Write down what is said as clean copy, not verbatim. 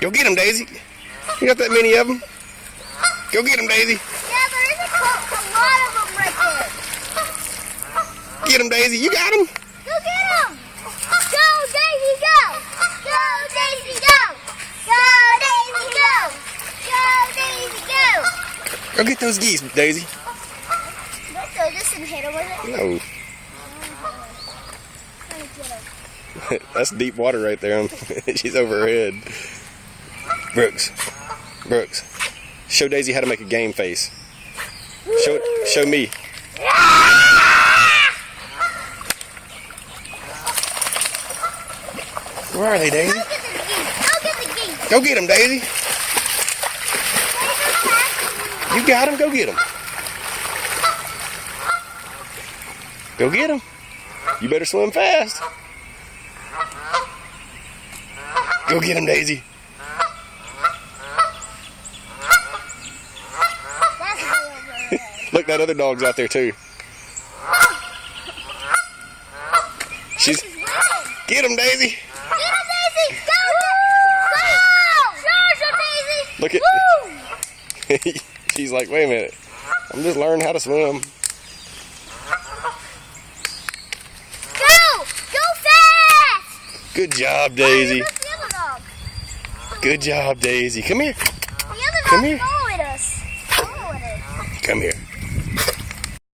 Go get him, Daisy. You got that many of them? Go get him, Daisy. Yeah, there is a lot of them right there. Get him, Daisy. You got him? Go get him. Go, Daisy, go. Go, Daisy, go. Go, Daisy, go. Go, Daisy, go. Go get those geese, Daisy. Don't throw this and hit him with it. No. That's deep water right there. She's over her head. Brooks. Brooks. Show Daisy how to make a game face. Show me. Where are they, Daisy? Go get the geese. Go get them, Daisy. You got them. Go get them. Go get them. You better swim fast. Go get him, Daisy. Look, that other dog's out there too. She's. Get him, Daisy. Get him, Daisy. Go. Charge him, Daisy. Look at. She's like, wait a minute. I'm just learning how to swim. Go fast. Good job, Daisy. Where's the other dog? Good job, Daisy. Come here. The other Come dog's here. going.